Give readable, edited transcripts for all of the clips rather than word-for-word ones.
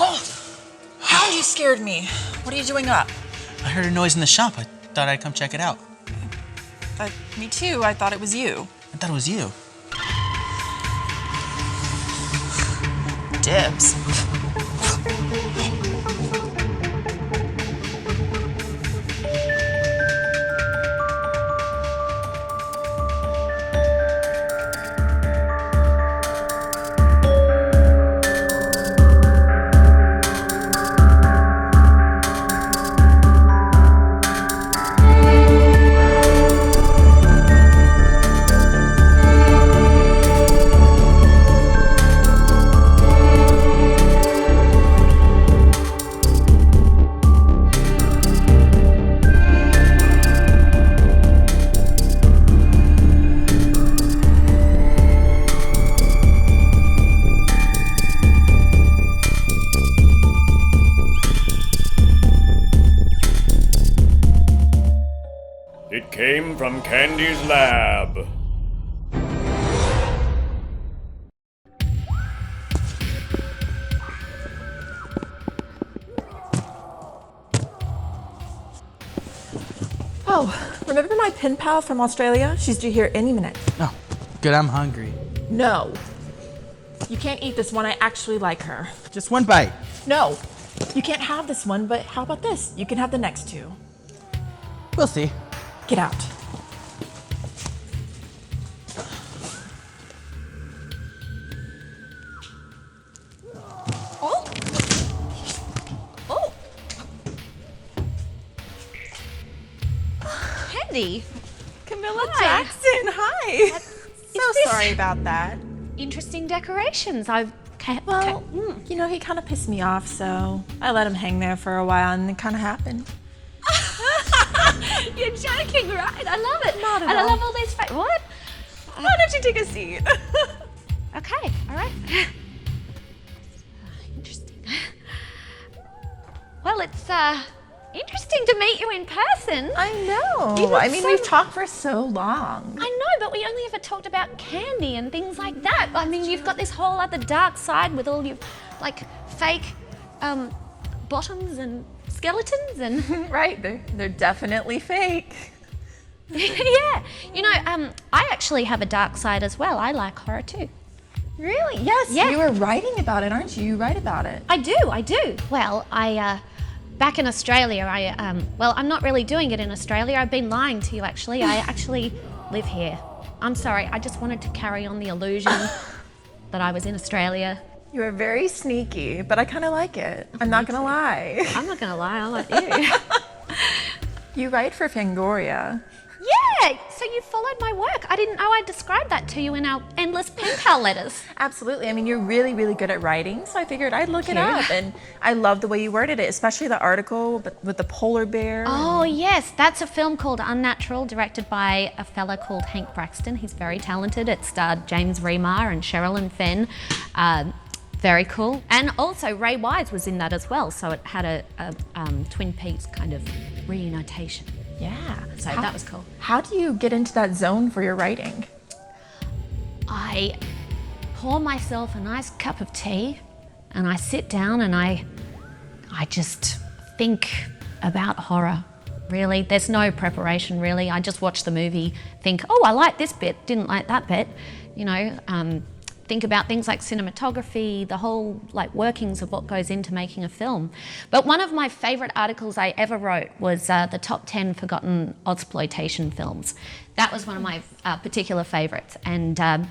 Oh! Hound, you scared me. What are you doing up? I heard a noise in the shop. I thought I'd come check it out. Me too. I thought it was you. I thought it was you. Dibs. It came from Candy's lab. Oh, remember my pen pal from Australia? She's due here any minute. Oh, good, I'm hungry. No. You can't eat this one. I actually like her. Just one bite. No. You can't have this one, but how about this? You can have the next two. We'll see. Get out. Oh! Oh! Candy! Camilla Hi. Jackson, hi. So sorry about that. Interesting decorations. Well, you know, he kind of pissed me off, so I let him hang there for a while, and it kind of happened. You're joking, right? I love it. Not at and all. I love all these what? Why don't you take a seat? Okay, all right. Interesting. Well, it's interesting to meet you in person. I know. You look I mean, so- we've talked for so long. I know, but we only ever talked about candy and things like that. I mean, you've got this whole other dark side with all your, like, fake bottoms and skeletons and... Right, they're definitely fake. Yeah. You know, I actually have a dark side as well. I like horror too. Really? Yes, Yeah. you were writing about it, aren't you? You write about it. I do. Well, back in Australia, well, I'm not really doing it in Australia. I've been lying to you, actually. I actually live here. I'm sorry, I just wanted to carry on the illusion that I was in Australia. You are very sneaky, but I kind of like it. I'm not gonna lie. I'm not gonna lie, I like you. You write for Fangoria. Yeah, so you followed my work. I didn't know I described that to you in our endless pen pal letters. Absolutely. I mean, you're really, really good at writing, so I figured I'd look it Thank you. up. And I love the way you worded it, especially the article with the polar bear. Oh, yes, that's a film called Unnatural, directed by a fella called Hank Braxton. He's very talented. It starred James Remar and Sherilyn Fenn. Very cool. And also Ray Wise was in that as well, so it had a Twin Peaks kind of reunitation. Yeah. So that was cool. How do you get into that zone for your writing? I pour myself a nice cup of tea and I sit down and I just think about horror. Really, there's no preparation really. I just watch the movie, think, oh, I like this bit, didn't like that bit, you know. Think about things like cinematography, the whole like workings of what goes into making a film. But one of my favourite articles I ever wrote was the top 10 forgotten Ozploitation films. That was one of my particular favourites, and that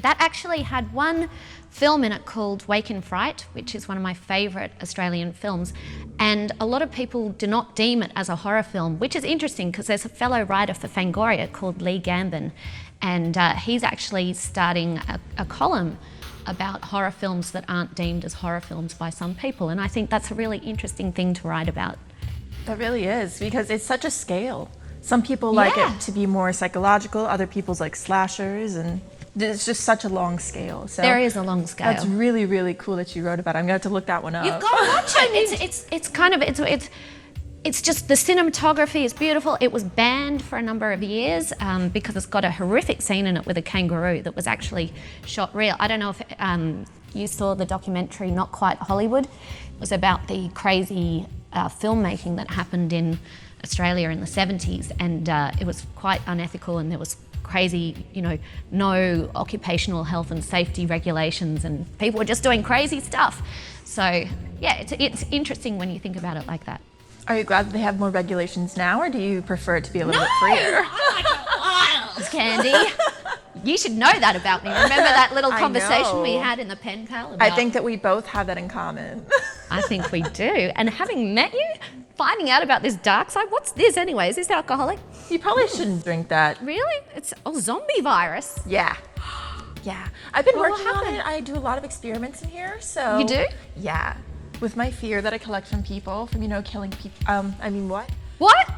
actually had one film in it called Wake in Fright, which is one of my favourite Australian films, and a lot of people do not deem it as a horror film, which is interesting because there's a fellow writer for Fangoria called Lee Gambin, and he's actually starting a column about horror films that aren't deemed as horror films by some people, and I think that's a really interesting thing to write about. That really is, because it's such a scale. Some people like Yeah. it to be more psychological, other people's like slashers, and it's just such a long scale. So There is a long scale. That's really, really cool that you wrote about it. I'm gonna have to look that one up. You've got to watch it. It's kind of it's just the cinematography is beautiful. It was banned for a number of years because it's got a horrific scene in it with a kangaroo that was actually shot real. I don't know if you saw the documentary Not Quite Hollywood. It was about the crazy filmmaking that happened in Australia in the 70s, and it was quite unethical, and there was crazy, no occupational health and safety regulations, and people were just doing crazy stuff. So yeah, it's interesting when you think about it like that. Are you glad that they have more regulations now, or do you prefer it to be a little bit freer? I like it wild, Candy. You should know that about me. Remember that little conversation we had in the pen pal about... I think that we both have that in common. I think we do. And having met you, finding out about this dark side, what's this anyway? Is this alcoholic? You probably shouldn't drink that. Really? It's a zombie virus. Yeah. Yeah. I've been Well, working what on happened? it. I do a lot of experiments in here, so... You do? Yeah. With my fear that I collect from people, from, killing people. What? What?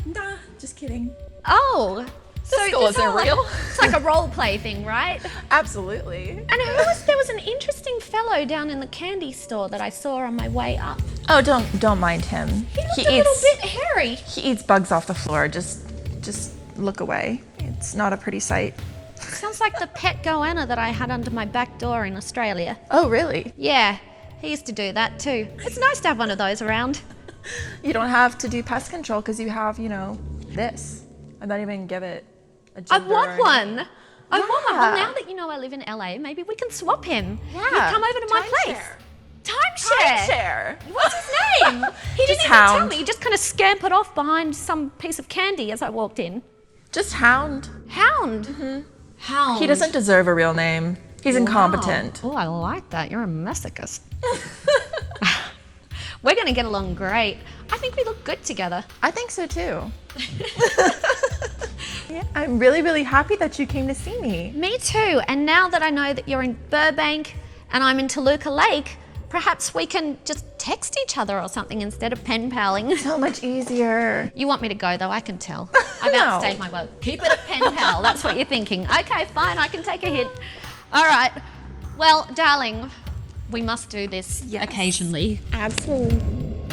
Nah, just kidding. Oh. So This school it's isn't all real. It's like a role play thing, right? Absolutely. And there was an interesting fellow down in the candy store that I saw on my way up. Oh, don't mind him. He looked a little bit hairy. He eats bugs off the floor. Just look away. It's not a pretty sight. Sounds like the pet goanna that I had under my back door in Australia. Oh, really? Yeah, he used to do that too. It's nice to have one of those around. You don't have to do pest control because you have, this. I'm not even gonna give it a I gender want or one. anything. I want one. Yeah. Well, now that you know I live in LA, maybe we can swap him. Yeah. He'd come over to my place. Timeshare. Timeshare. What's his name? He didn't even Hound. tell me. He just kind of scampered off behind some piece of candy as I walked in. Just Hound. Hound. Mm-hmm. Hound. He doesn't deserve a real name. He's incompetent. Oh, I like that. You're a masochist. We're going to get along great. I think we look good together. I think so too. Yeah, I'm really, really happy that you came to see me. Me too. And now that I know that you're in Burbank and I'm in Toluca Lake, perhaps we can just text each other or something instead of pen paling. So much easier. You want me to go though, I can tell. I've No. outstayed my welcome. Keep it a pen pal, that's what you're thinking. Okay, fine, I can take a hint. All right. Well, darling, we must do this occasionally. Absolutely.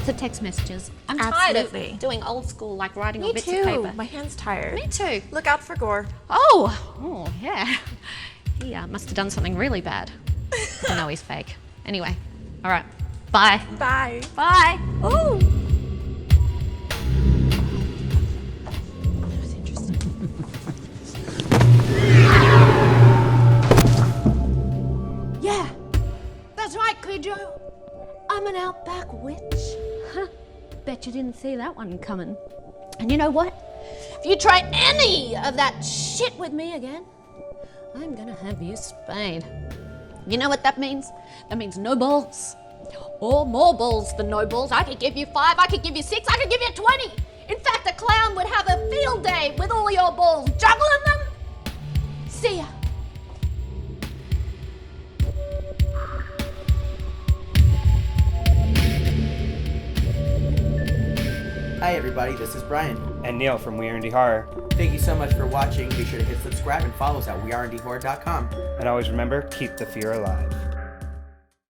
To text messages. I'm Absolutely. tired of doing old school, like writing on Me bits too. of paper. My hand's tired. Me too. Look out for Gore. Oh, yeah. He must have done something really bad. I know he's fake. Anyway, all right. Bye. Bye. Bye. Ooh. Yeah, that's right, Cujo. I'm an outback witch. Huh. Bet you didn't see that one coming. And you know what? If you try any of that shit with me again, I'm gonna have you spayed. You know what that means? That means no balls. Or more balls than no balls. I could give you 5, I could give you 6, I could give you 20. In fact, a clown would have a field day with all your balls, juggling them. See ya. Hi everybody, this is Brian. And Neil from We Are Indie Horror. Thank you so much for watching. Be sure to hit subscribe and follow us at weareindiehorror.com. And always remember, keep the fear alive.